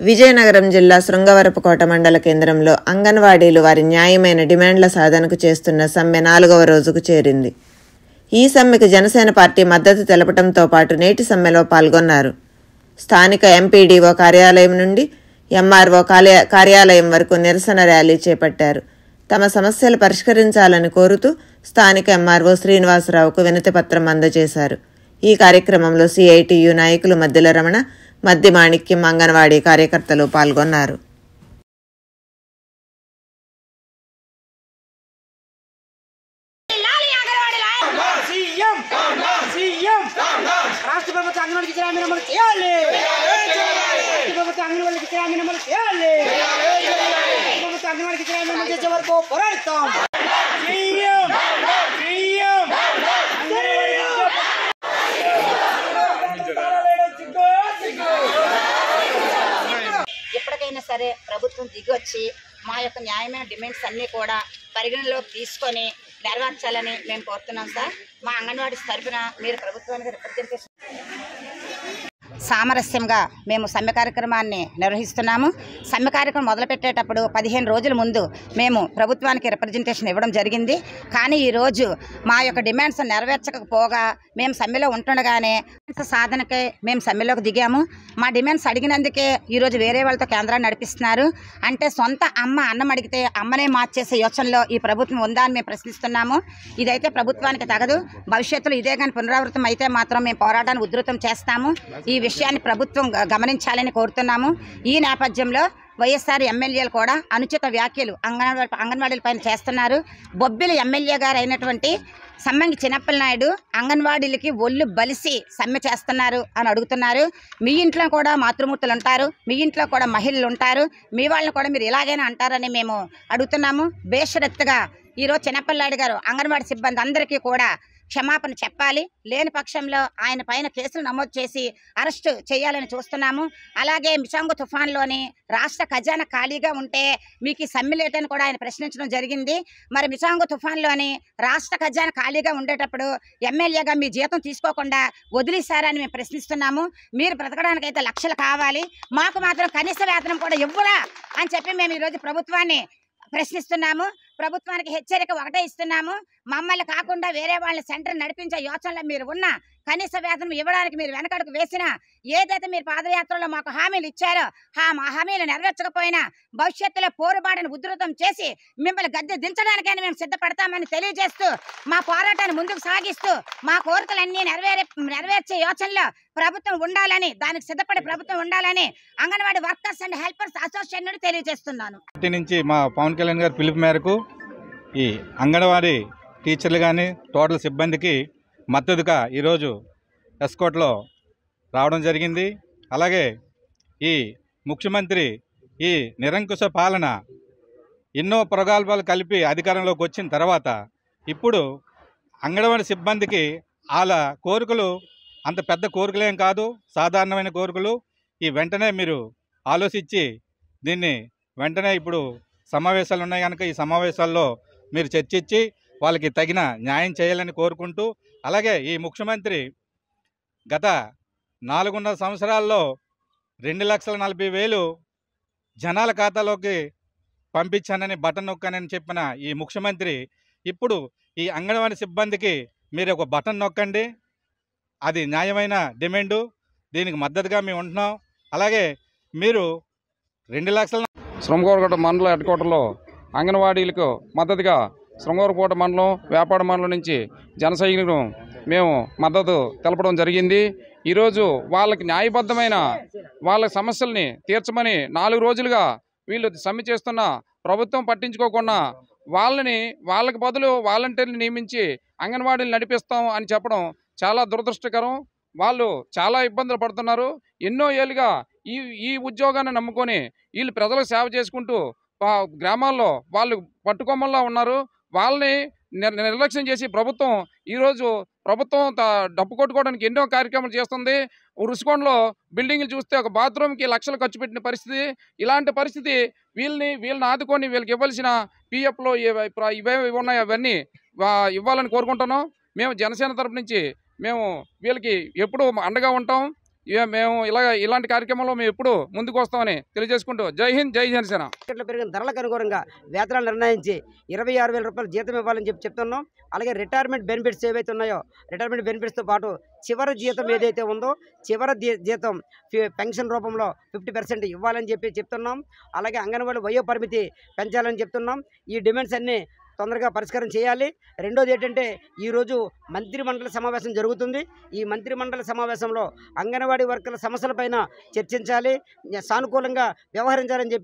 విజయనగరం జిల్లా శృంగవరపుకోట మండల కేంద్రంలో అంగన్వాడీలు వారి న్యాయమైన డిమాండ్ల సాధనకు చేస్తున్న సమ్మె 4వ రోజుకు చేరింది. ఈ సమ్మెకు జనసేన పార్టీ మద్దతు తెలపడంతో పాటు నేటి సమ్మెలో పాల్గొన్నారు. స్థానిక ఎంపీడీఓ కార్యాలయం నుండి ఎంఆర్ఓ కార్యాలయం వరకు నిరసన ర్యాలీ చేపట్టారు. తమ సమస్యలు పరిష్కరించాలని కోరుతూ స్థానిక ఎంఆర్ఓ శ్రీనివాసరావుకు వినతిపత్రం అందజేశారు. ఈ కార్యక్రమంలో సిఐటియు నాయకులు మద్దెల రమణ, మద్ది మాణిక్యం, అంగన్వాడీ కార్యకర్తలు పాల్గొన్నారు. ఎప్పటికైనా సరే ప్రభుత్వం దిగొచ్చి మా యొక్క న్యాయమైన డిమాండ్స్ అన్నీ కూడా పరిగణలోకి తీసుకొని నెరవేర్చాలని మేము కోరుతున్నాం సార్. మా అంగన్వాడీ తరఫున మీరు ప్రభుత్వానికి రిప్రజెంటేషన్ సామరస్యంగా మేము సమ్మె కార్యక్రమాన్ని నిర్వహిస్తున్నాము. సమ్మె కార్యక్రమం మొదలుపెట్టేటప్పుడు 15 రోజుల ముందు మేము ప్రభుత్వానికి రిప్రజెంటేషన్ ఇవ్వడం జరిగింది. కానీ ఈరోజు మా యొక్క డిమాండ్స్ నెరవేర్చకపోగా మేము సమ్మెలో ఉంటుండగానే సాధనకే మేము సమ్మెలోకి దిగాము. మా డిమాండ్స్ అడిగినందుకే ఈరోజు వేరే వాళ్ళతో కేంద్రాన్ని నడిపిస్తున్నారు. అంటే సొంత అమ్మ అన్నం అడిగితే అమ్మనే మార్చేసే యోచనలో ఈ ప్రభుత్వం ఉందా అని మేము ప్రశ్నిస్తున్నాము. ఇదైతే ప్రభుత్వానికి తగదు. భవిష్యత్తులో ఇదే కానీ పునరావృతం అయితే మాత్రం మేము పోరాటాన్ని ఉధృతం చేస్తాము. ఈ విషయాన్ని ప్రభుత్వం గమనించాలని కోరుతున్నాము. ఈ నేపథ్యంలో వైఎస్ఆర్ ఎమ్మెల్యేలు కూడా అనుచిత వ్యాఖ్యలు అంగన్వాడీల పైన చేస్తున్నారు. బొబ్బిలి ఎమ్మెల్యే గారు అయినటువంటి సమ్మంగి చిన్నప్పలనాయుడు అంగన్వాడీలకి ఒళ్ళు బలిసి సమ్మె చేస్తున్నారు అని అడుగుతున్నారు. మీ ఇంట్లో కూడా మాతృమూర్తులు ఉంటారు, మీ ఇంట్లో కూడా మహిళలు ఉంటారు, మీ వాళ్ళని కూడా మీరు ఇలాగైనా అంటారని మేము అడుగుతున్నాము. బేషరత్తుగా ఈరోజు చిన్నప్పలనాయుడు గారు అంగన్వాడీ సిబ్బంది అందరికీ కూడా క్షమాపణ చెప్పాలి. లేని పక్షంలో ఆయన పైన కేసులు నమోదు చేసి అరెస్టు చేయాలని చూస్తున్నాము. అలాగే మిచాంగు తుఫాన్లోని రాష్ట్ర ఖజానా ఖాళీగా ఉంటే మీకు సమ్మె లేటని కూడా ఆయన ప్రశ్నించడం జరిగింది. మరి మిచాంగు తుఫాన్లోని రాష్ట్ర ఖజానా ఖాళీగా ఉండేటప్పుడు ఎమ్మెల్యేగా మీ జీతం తీసుకోకుండా వదిలేశారని మేము ప్రశ్నిస్తున్నాము. మీరు బ్రతకడానికైతే లక్షలు కావాలి, మాకు మాత్రం కనీస వేతనం కూడా ఇవ్వరా అని చెప్పి మేము ఈరోజు ప్రభుత్వాన్ని ప్రశ్నిస్తున్నాము. ప్రభుత్వానికి హెచ్చరిక ఒకటే ఇస్తున్నాము. మమ్మల్ని కాకుండా వేరే వాళ్ళని సెంటర్ నడిపించే యోచనలో మీరు ఉన్న కనీస వేతనం ఇవ్వడానికి మీరు వెనకడుగు వేసినా, ఏదైతే మీరు పాదయాత్రలో మాకు హామీలు ఇచ్చారో ఆ హామీలు నెరవేర్చకపోయినా భవిష్యత్తులో పోరుబాటును ఉధృతం చేసి మిమ్మల్ని గద్దె దించడానికైనా మేము సిద్ధపడతామని తెలియజేస్తూ మా పోరాటాన్ని ముందుకు సాగిస్తూ మా కోరికలన్నీ నెరవేర్చే యోచనలో ప్రభుత్వం ఉండాలని, దానికి సిద్ధపడే ప్రభుత్వం ఉండాలని anganwadi workers and helpers association నుండి తెలియజేస్తున్నాను. నుంచి మా పవన్ కళ్యాణ్ గారి పిలుపు మేరకు ఈ అంగన్వాడీ టీచర్లు కానీ టోటల్ సిబ్బందికి మద్దతుగా ఈరోజు ఎస్కోట్లో రావడం జరిగింది. అలాగే ఈ ముఖ్యమంత్రి ఈ నిరంకుశ పాలన ఎన్నో ప్రగల్భాలు కలిపి అధికారంలోకి వచ్చిన తర్వాత ఇప్పుడు అంగన్వాడీ సిబ్బందికి వాళ్ళ కోరికలు అంత పెద్ద కోరికలేం కాదు, సాధారణమైన కోరికలు. ఈ వెంటనే మీరు ఆలోచించి దీన్ని వెంటనే ఇప్పుడు సమావేశాలు ఉన్నాయి కనుక ఈ సమావేశాల్లో మీరు చర్చించి వాళ్ళకి తగిన న్యాయం చేయాలని కోరుకుంటూ, అలాగే ఈ ముఖ్యమంత్రి గత 4.5 సంవత్సరాల్లో 2,40,000 జనాల ఖాతాలోకి పంపించానని బటన్ నొక్కానని చెప్పిన ఈ ముఖ్యమంత్రి ఇప్పుడు ఈ అంగన్వాడీ సిబ్బందికి మీరు ఒక బటన్ నొక్కండి, అది న్యాయమైన డిమాండు, దీనికి మద్దతుగా మేము ఉంటున్నాం. అలాగే మీరు 2 లక్షల శృంగవరపుకోట మండల హెడ్ క్వార్టర్లో అంగన్వాడీలకు మద్దతుగా శృంగవరపుకోట మండలం, వేపాడ మండలం నుంచి జన సైనికులు మేము మద్దతు తెలపడం జరిగింది. ఈరోజు వాళ్ళకి న్యాయబద్ధమైన వాళ్ళ సమస్యల్ని తీర్చమని 4 రోజులుగా వీళ్ళు సమ్మె చేస్తున్న ప్రభుత్వం పట్టించుకోకుండా వాళ్ళకి బదులు వాలంటీర్లు నియమించి అంగన్వాడీలు నడిపిస్తాం అని చెప్పడం చాలా దురదృష్టకరం. వాళ్ళు చాలా ఇబ్బందులు పడుతున్నారు. ఎన్నో ఏళ్ళుగా ఈ ఉద్యోగాన్ని నమ్ముకొని వీళ్ళు ప్రజలకు సేవ చేసుకుంటూ గ్రామాల్లో వాళ్ళు పట్టుకొమ్మల్లో ఉన్నారు. వాళ్ళని నిర్లక్ష్యం చేసి ఈరోజు ప్రభుత్వం డబ్బు కొట్టుకోవడానికి ఎన్నో కార్యక్రమాలు చేస్తుంది. రుషికొండలో బిల్డింగ్లు చూస్తే ఒక బాత్రూమ్కి లక్షలు ఖర్చు పెట్టిన పరిస్థితి. ఇలాంటి పరిస్థితి వీళ్ళని ఆదుకొని వీళ్ళకి ఇవ్వాల్సిన పిఎఫ్లో ఇవేవి ఉన్నాయో అవన్నీ ఇవ్వాలని కోరుకుంటున్నాం. మేము జనసేన తరపు నుంచి మేము వీళ్ళకి ఎప్పుడూ అండగా ఉంటాం. మేము ఇలాంటి కార్యక్రమంలో మేము ఎప్పుడు ముందుకు వస్తామని తెలియజేసుకుంటూ జై హింద్, జై జనసేన. మార్కెట్లో పెరిగిన ధరలకు అనుగుణంగా వేతనాలు నిర్ణయించి 26,000 రూపాయలు జీతం ఇవ్వాలని చెప్తున్నాం. అలాగే రిటైర్మెంట్ బెనిఫిట్స్ ఏవైతే ఉన్నాయో రిటైర్మెంట్ బెనిఫిట్స్తో పాటు చివరి జీతం ఏదైతే ఉందో చివరి జీతం పెన్షన్ రూపంలో 50% ఇవ్వాలని చెప్తున్నాం. అలాగే అంగన్వాడీ వయో పరిమితి పెంచాలని చెప్తున్నాం. ఈ డిమాండ్స్ అన్నీ తొందరగా పరిష్కారం చేయాలి. రెండోది ఏంటంటే ఈరోజు మంత్రిమండలి సమావేశం జరుగుతుంది. ఈ మంత్రిమండలి సమావేశంలో అంగన్వాడీ వర్కర్ల సమస్యలపైన చర్చించాలి, సానుకూలంగా వ్యవహరించాలని చెప్పి